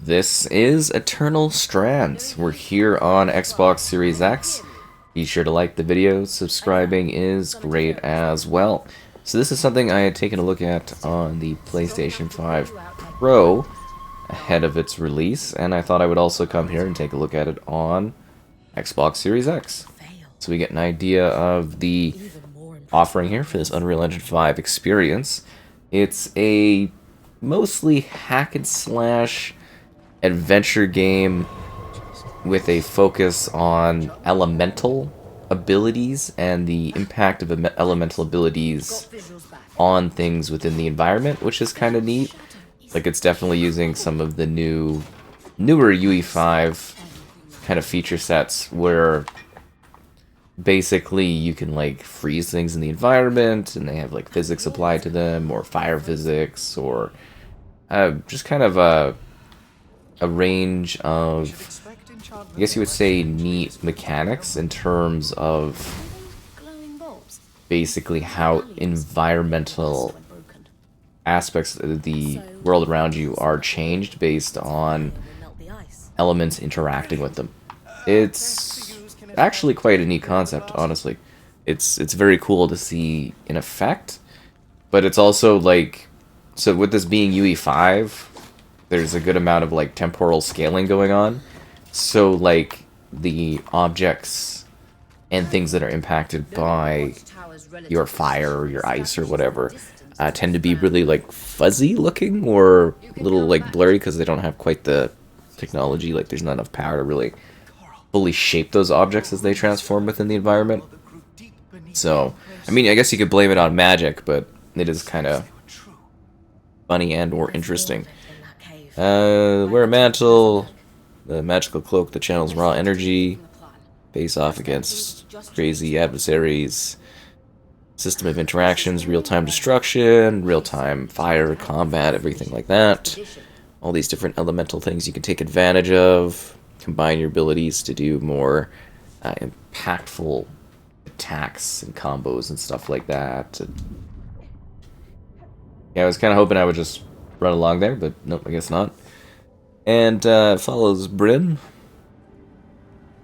This is Eternal Strands. We're here on Xbox Series X. Be sure to like the video. Subscribing is great as well. So this is something I had taken a look at on the PlayStation 5 Pro ahead of its release, and I thought I would also come here and take a look at it on Xbox Series X. So we get an idea of the offering here for this Unreal Engine 5 experience. It's a mostly hack and slash adventure game with a focus on elemental abilities and the impact of elemental abilities on things within the environment, which is kind of neat. Like, it's definitely using some of the newer UE5 kind of feature sets where basically you can like freeze things in the environment and they have like physics applied to them, or fire physics, or just kind of a range of, I guess you would say, neat mechanics in terms of basically how environmental aspects of the world around you are changed based on elements interacting with them. It's actually quite a neat concept, honestly. It's very cool to see in effect, but it's also like, so with this being UE5, there's a good amount of like temporal scaling going on. So like the objects and things that are impacted by your fire or your ice or whatever tend to be really like fuzzy looking or a little like blurry because they don't have quite the technology. Like, there's not enough power to really fully shape those objects as they transform within the environment. So, I mean, I guess you could blame it on magic, but it is kind of funny and or interesting. Wear a mantle, the magical cloak that channels raw energy, face off against crazy adversaries, system of interactions, real-time destruction, real-time fire, combat, everything like that. All these different elemental things you can take advantage of, combine your abilities to do more impactful attacks and combos and stuff like that. Yeah, I was kind of hoping I would just run along there, but nope, I guess not. And follows Bryn,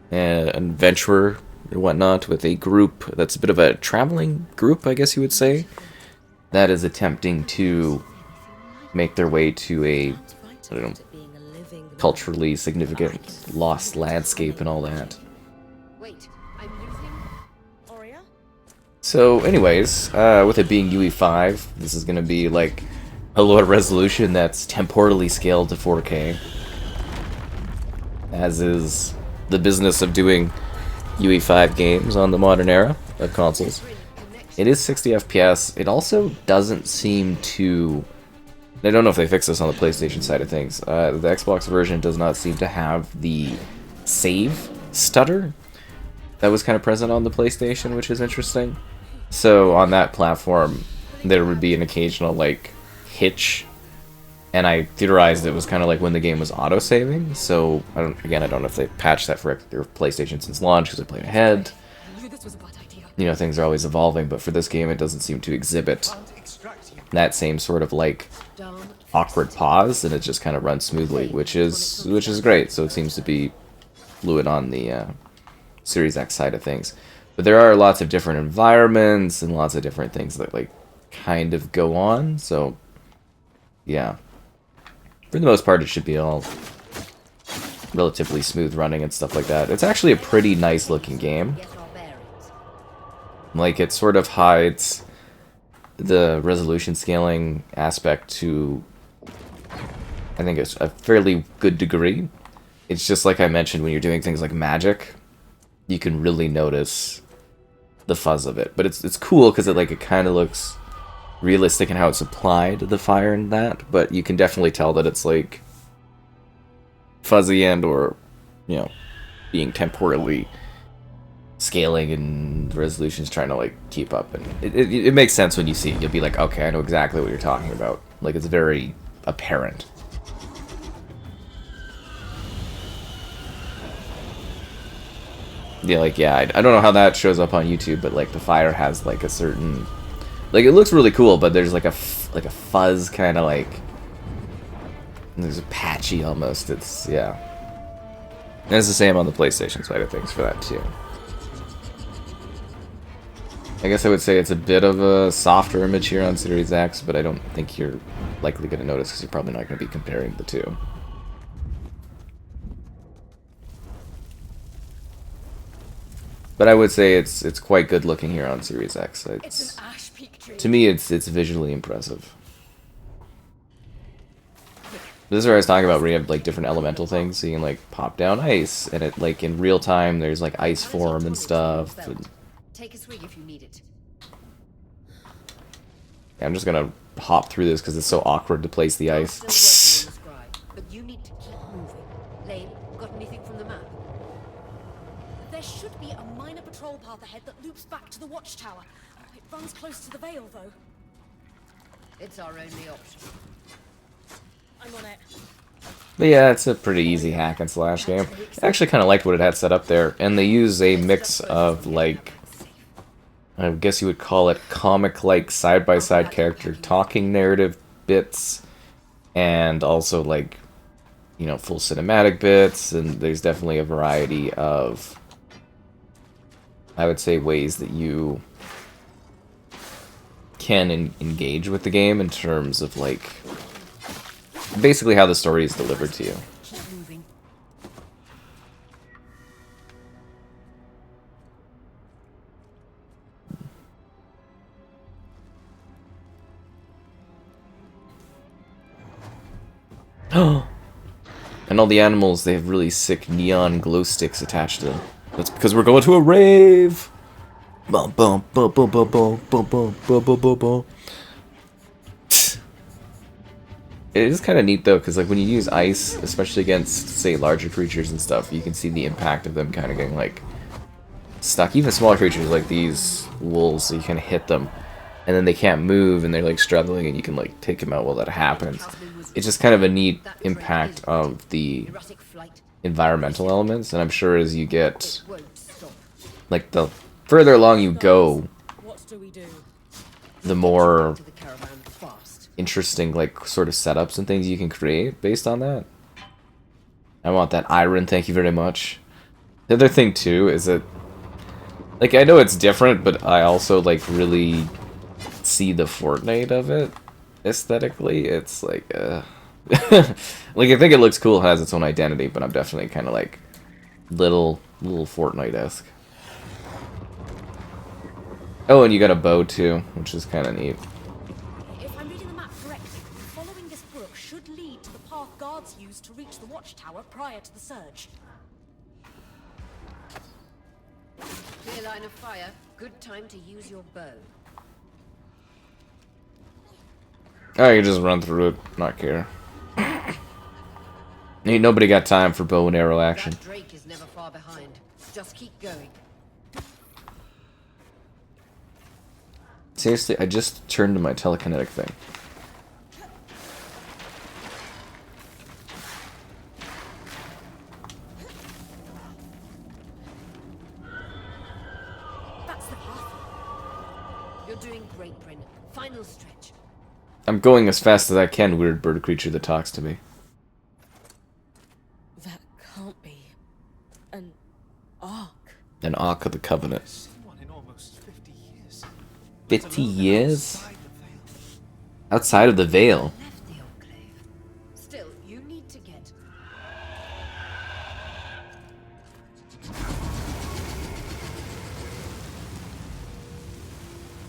an adventurer and whatnot, with a group that's a bit of a traveling group, I guess you would say, that is attempting to make their way to a, I don't know, culturally significant lost landscape and all that. So anyways, with it being UE5, this is going to be like a lower resolution that's temporally scaled to 4K, as is the business of doing UE5 games on the modern era of consoles. It is 60 FPS. It also doesn't seem to, I don't know if they fixed this on the PlayStation side of things. The Xbox version does not seem to have the save stutter that was kind of present on the PlayStation, which is interesting. So on that platform, there would be an occasional like hitch, and I theorized it was kind of like when the game was auto-saving. So I don't know if they patched that for their PlayStation since launch because I played ahead. You know, things are always evolving, but for this game it doesn't seem to exhibit that same sort of like awkward pause, and it just kind of runs smoothly, which is great. So it seems to be fluid on the Series X side of things. But there are lots of different environments and lots of different things that like kind of go on. So yeah, for the most part, it should be all relatively smooth running and stuff like that. It's actually a pretty nice looking game. Like, it sort of hides the resolution scaling aspect to, I think, it's a fairly good degree. It's just like I mentioned, when you're doing things like magic, you can really notice the fuzz of it. But it's cool because it kind of looks realistic in how it's applied, the fire and that, but you can definitely tell that it's like fuzzy and or, you know, being temporally scaling and resolutions trying to like keep up, and it makes sense when you see it. You'll be like, okay, I know exactly what you're talking about. Like, it's very apparent. Yeah, like, yeah, I don't know how that shows up on YouTube, but like the fire has like a certain, like, it looks really cool, but there's like a fuzz kind of like It's patchy almost. It's, yeah. And it's the same on the PlayStation side of things for that too. I guess I would say it's a bit of a softer image here on Series X, but I don't think you're likely going to notice because you're probably not going to be comparing the two. But I would say it's quite good looking here on Series X. To me, it's visually impressive. This is where I was talking about where you have like different elemental things, so you can like pop down ice, and it like in real time there's like ice form and stuff. And take a swig if you need it. I'm just gonna hop through this because it's so awkward to place the ice. But you need to keep moving. Lane, got anything from the map? There should be a minor patrol path ahead that loops back to the watchtower. It runs close to the Vale, though. It's our only option. I'm on it. But yeah, it's a pretty easy hack and slash game. I actually kind of liked what it had set up there, and they use a mix of like, I guess you would call it comic-like side-by-side character talking narrative bits, and also like, you know, full cinematic bits, and there's definitely a variety of, I would say, ways that you can engage with the game in terms of like, basically how the story is delivered to you. And all the animals, they have really sick neon glow sticks attached to them. That's because we're going to a rave! Bum bum bum bum bum bum bum bum bum bum bum bum. It is kind of neat though, because like when you use ice, especially against, say, larger creatures and stuff, you can see the impact of them kind of getting like stuck. Even smaller creatures like these wolves, so you kind of hit them, and then they can't move, and they're like struggling, and you can like take them out while that happens. It's just kind of a neat impact of the environmental elements, and I'm sure as you get, like, the further along you go, the more interesting, like, sort of setups and things you can create based on that. I want that iron, thank you very much. The other thing, too, is that, like, I know it's different, but I also, like, really see the Fortnite of it aesthetically. It's like, like, I think it looks cool, it has its own identity, but I'm definitely kind of, like, little Fortnite-esque. Oh, and you got a bow, too, which is kind of neat. If I'm reading the map correctly, following this brook should lead to the path guards used to reach the watchtower prior to the surge. Clear line of fire. Good time to use your bow. Oh, you just run through it, not care. Ain't nobody got time for bow and arrow action. That Drake is never far behind. Just keep going. Seriously, I just turned to my telekinetic thing. That's the path. You're doing great, Bryn. Final stretch. I'm going as fast as I can, weird bird creature that talks to me. That can't be an ark. An Ark of the Covenant. 50 years? Outside of the Vale. Left the enclave. Still, you need to get.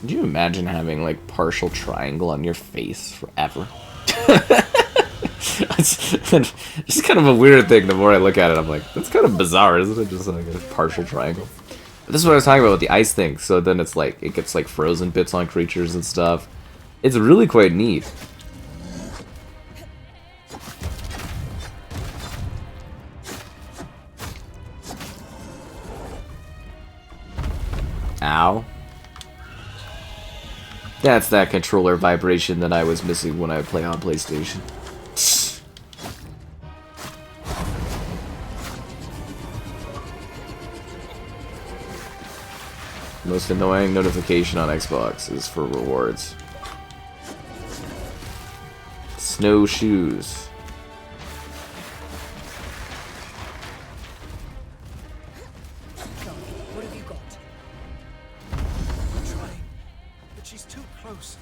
Could you imagine having, like, partial triangle on your face forever? It's kind of a weird thing. The more I look at it, I'm like, that's kind of bizarre, isn't it? Just like a partial triangle. But this is what I was talking about with the ice thing. So then it's like, it gets like frozen bits on creatures and stuff. It's really quite neat. Ow. That's that controller vibration that I was missing when I play on PlayStation. Most annoying notification on Xbox is for rewards. Snowshoes.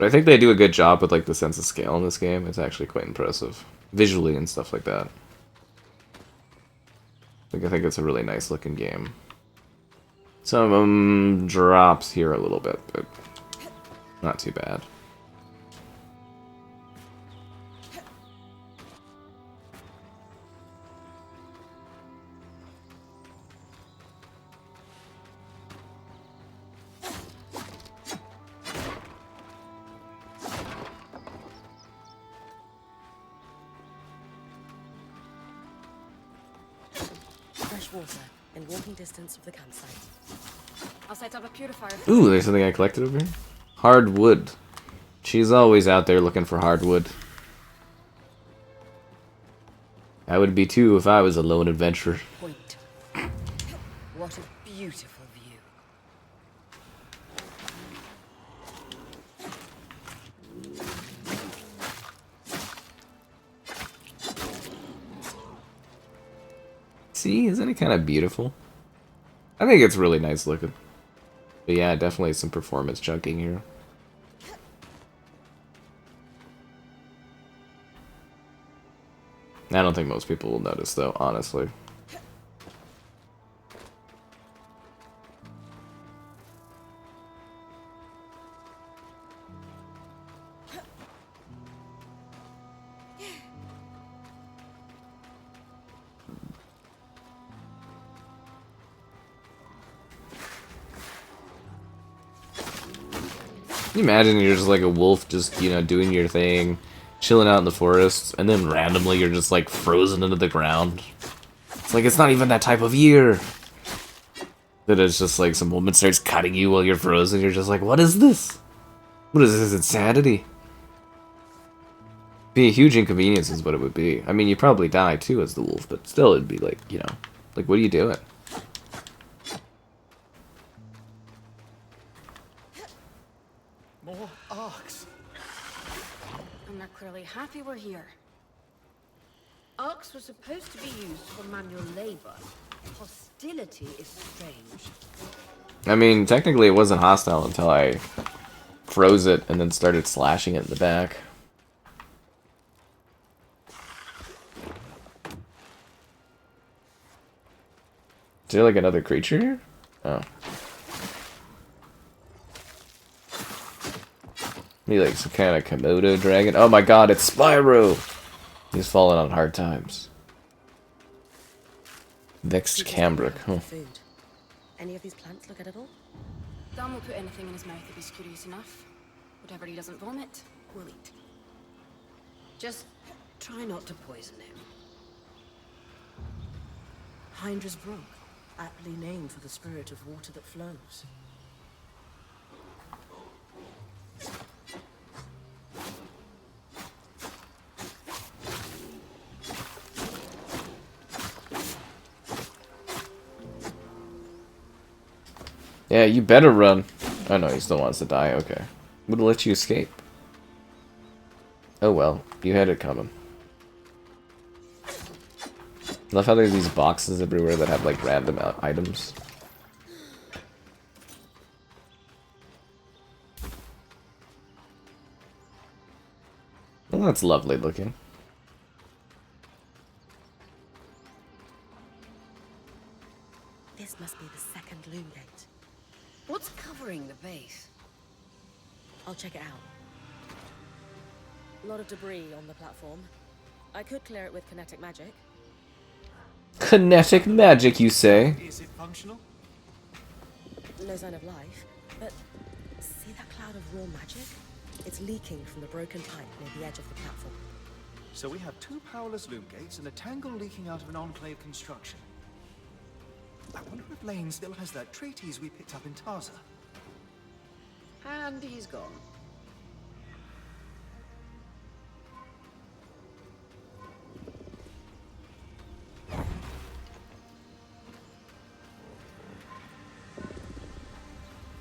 But I think they do a good job with like the sense of scale in this game. It's actually quite impressive. Visually and stuff like that. Like, I think it's a really nice looking game. Some of them drops here a little bit, but not too bad. Fresh water in walking distance of the campsite. I'll set up a purifier. Ooh, there's something I collected over here. Hardwood. She's always out there looking for hardwood. I would be too if I was a lone adventurer. Point. What a beautiful view. See, isn't it kind of beautiful? I think it's really nice looking. But yeah, definitely some performance chunking here. I don't think most people will notice though, honestly. Can you imagine you're just like a wolf, just, you know, doing your thing, chilling out in the forest, and then randomly you're just like frozen into the ground? It's like, it's not even that type of year. Then it's just like some woman starts cutting you while you're frozen. You're just like, what is this? What is this insanity? Be a huge inconvenience is what it would be. I mean, you probably die too as the wolf, but still it'd be like, you know, like, what are you doing? More arcs. And they're clearly happy we're here. Arcs were supposed to be used for manual labor. Hostility is strange. I mean, technically it wasn't hostile until I froze it and then started slashing it in the back. Is there like another creature here? Oh. Maybe like some kind of Komodo dragon. Oh my god, it's Spyro! He's fallen on hard times. Vexed cambric, huh? Food. Any of these plants look edible? Dan will put anything in his mouth if he's curious enough. Whatever he doesn't vomit, we'll eat. Just try not to poison him. Hydra's Brook, aptly named for the spirit of water that flows. Yeah, you better run. Oh no, he still wants to die, okay. Would've let you escape. Oh well, you had it coming. Love how there's these boxes everywhere that have like random items. Well, that's lovely looking. This must be the second loom gate. What's covering the base? I'll check it out. A lot of debris on the platform. I could clear it with kinetic magic. Kinetic magic, you say? Is it functional? No sign of life, but see that cloud of raw magic? It's leaking from the broken pipe near the edge of the platform. So we have two powerless loom gates and a tangle leaking out of an enclave construction. I wonder if Lane still has that treatise we picked up in Taza. And he's gone.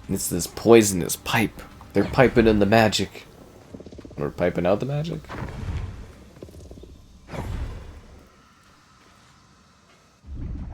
It's this poisonous pipe. They're piping in the magic. Or piping out the magic?